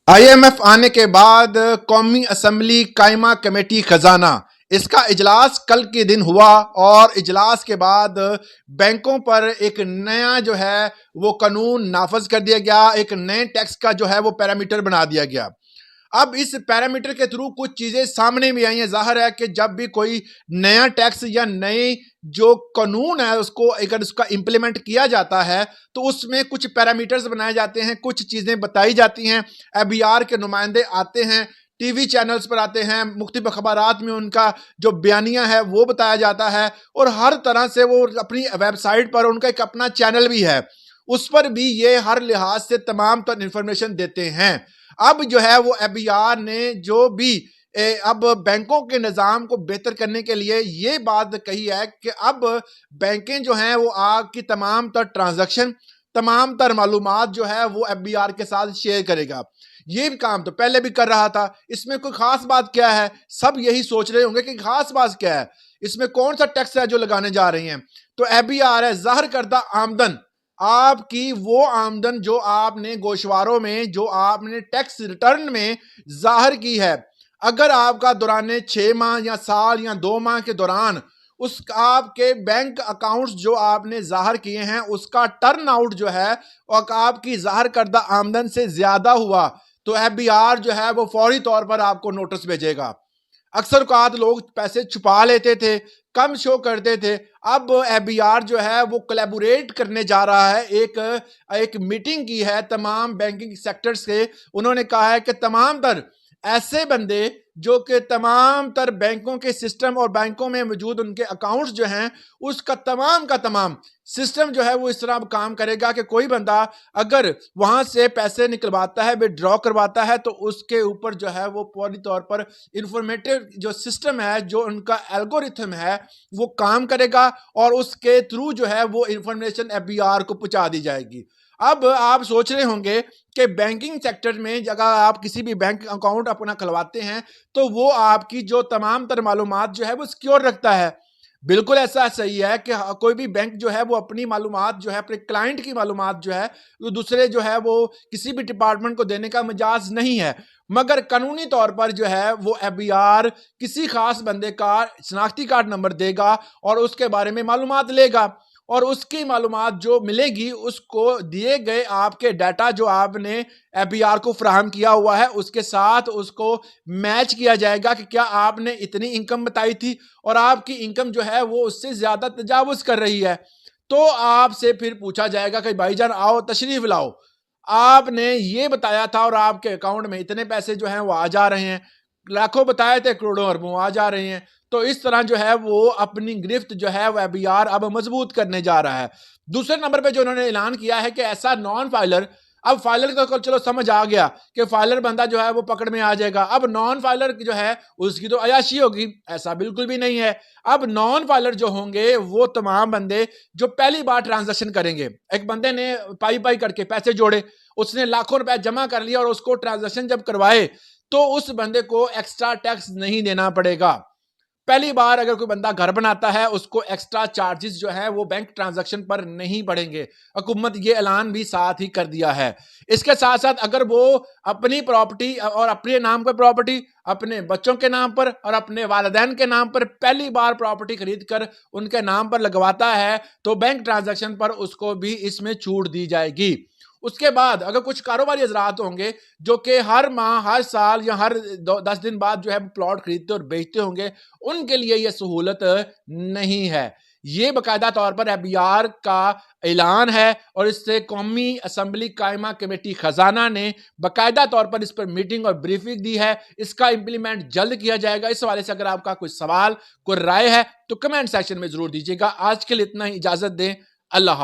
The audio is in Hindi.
आईएमएफ आने के बाद कौमी असम्बली कायमा कमेटी खजाना इसका इजलास कल के दिन हुआ और इजलास के बाद बैंकों पर एक नया जो है वो कानून नाफज कर दिया गया। एक नए टैक्स का जो है वो पैरामीटर बना दिया गया। अब इस पैरामीटर के थ्रू कुछ चीजें सामने भी आई हैं। जाहिर है कि जब भी कोई नया टैक्स या नए जो कानून है उसको अगर उसका इंप्लीमेंट किया जाता है तो उसमें कुछ पैरामीटर्स बनाए जाते हैं, कुछ चीजें बताई जाती हैं। एबीआर के नुमाइंदे आते हैं, टीवी चैनल्स पर आते हैं, मुख्तलिफ अखबारात में उनका जो बयानिया है वो बताया जाता है और हर तरह से वो अपनी वेबसाइट पर उनका एक अपना चैनल भी है, उस पर भी ये हर लिहाज से तमाम तर इंफॉर्मेशन देते हैं। अब जो है वो एबीआर ने जो भी अब बैंकों के निज़ाम को बेहतर करने के लिए ये बात कही है कि अब बैंकें जो हैं वो आपकी तमाम तर ट्रांजैक्शन, तमाम तर मालूमात जो है वो एफबीआर के साथ शेयर करेगा। ये काम तो पहले भी कर रहा था, इसमें कोई खास बात क्या है? सब यही सोच रहे होंगे कि खास बात क्या है, इसमें कौन सा टैक्स है जो लगाने जा रही हैं। तो एफबीआर है ज़ाहिर करदा आमदन, आपकी वो आमदन जो आपने गोशवारों में, जो आपने टैक्स रिटर्न में जाहिर की है। अगर आपका दौरान 6 माह या साल या 2 माह के दौरान उस आपके बैंक अकाउंट्स जो आपने जाहिर किए हैं उसका टर्न आउट जो है और आपकी जाहिर करदा आमदन से ज्यादा हुआ तो एफबीआर जो है वो फौरी तौर पर आपको नोटिस भेजेगा। अक्सर औकात लोग पैसे छुपा लेते थे, कम शो करते थे। अब एफबीआर जो है वो कोलैबोरेट करने जा रहा है। एक मीटिंग की है तमाम बैंकिंग सेक्टर से। उन्होंने कहा है कि तमाम तर ऐसे बंदे जो कि तमाम तर बैंकों के सिस्टम और बैंकों में मौजूद उनके अकाउंट्स जो हैं उसका तमाम का तमाम सिस्टम जो है वो इस तरह काम करेगा कि कोई बंदा अगर वहां से पैसे निकलवाता है, विड्रॉ करवाता है, तो उसके ऊपर जो है वो पूरी तौर पर इंफॉर्मेटिव जो सिस्टम है, जो उनका एल्गोरिथम है वो काम करेगा और उसके थ्रू जो है वो इंफॉर्मेशन एफबीआर को पहुंचा दी जाएगी। अब आप सोच रहे होंगे कि बैंकिंग सेक्टर में अगर आप किसी भी बैंक अकाउंट अपना खुलवाते हैं तो वो आपकी जो तमाम तर मालूमात जो है वो सिक्योर रखता है। बिल्कुल ऐसा सही है कि कोई भी बैंक जो है वो अपनी मालूमात जो है अपने क्लाइंट की मालूमात जो है वो दूसरे जो है वो किसी भी डिपार्टमेंट को देने का मजाज नहीं है। मगर कानूनी तौर पर जो है वो एफबीआर किसी खास बंदे का शनाख्ती कार्ड नंबर देगा और उसके बारे में मालूमात लेगा और उसकी मालूमात जो मिलेगी उसको दिए गए आपके डाटा जो आपने एफबीआर को फराहम किया हुआ है उसके साथ उसको मैच किया जाएगा कि क्या आपने इतनी इनकम बताई थी और आपकी इनकम जो है वो उससे ज्यादा तजावुज कर रही है। तो आपसे फिर पूछा जाएगा कि भाईजान आओ तशरीफ लाओ, आपने ये बताया था और आपके अकाउंट में इतने पैसे जो हैं वो आ जा रहे हैं, लाखों बताए थे करोड़ों अरबों आ जा रहे हैं। तो इस तरह जो है वो अपनी गिरफ्त जो है वो एफबीआर अब मजबूत करने जा रहा है। दूसरे नंबर पे जो उन्होंने ऐलान किया है कि ऐसा नॉन फाइलर, अब फाइलर तो चलो समझ आ गया कि फाइलर बंदा जो है वो पकड़ में आ जाएगा। अब नॉन फाइलर जो है उसकी तो अयाशी होगी, ऐसा बिल्कुल भी नहीं है। अब नॉन फाइलर जो होंगे वो तमाम बंदे जो पहली बार ट्रांजैक्शन करेंगे। एक बंदे ने पाई पाई करके पैसे जोड़े, उसने लाखों रुपए जमा कर लिया और उसको ट्रांजैक्शन जब करवाए तो उस बंदे को एक्स्ट्रा टैक्स नहीं देना पड़ेगा। पहली बार अगर कोई बंदा घर बनाता है उसको एक्स्ट्रा चार्जेस जो है वो बैंक ट्रांजैक्शन पर नहीं पड़ेंगे। हुकूमत ये ऐलान भी साथ ही कर दिया है। इसके साथ साथ अगर वो अपनी प्रॉपर्टी और अपने नाम पर प्रॉपर्टी, अपने बच्चों के नाम पर और अपने वालिदैन के नाम पर पहली बार प्रॉपर्टी खरीद कर उनके नाम पर लगवाता है तो बैंक ट्रांजैक्शन पर उसको भी इसमें छूट दी जाएगी। उसके बाद अगर कुछ कारोबारी हजरात होंगे जो कि हर माह, हर साल या हर 10 दिन बाद जो है प्लॉट खरीदते और बेचते होंगे, उनके लिए यह सहूलत नहीं है। ये बाकायदा तौर पर एफबीआर का ऐलान है और इससे कौमी असम्बली कायमा कमेटी खजाना ने बाकायदा तौर पर इस पर मीटिंग और ब्रीफिंग दी है। इसका इंप्लीमेंट जल्द किया जाएगा। इस हवाले से अगर आपका कोई सवाल, कोई राय है तो कमेंट सेक्शन में जरूर दीजिएगा। आज के लिए इतना ही, इजाजत दें। अल्लाह हाफ़िज़।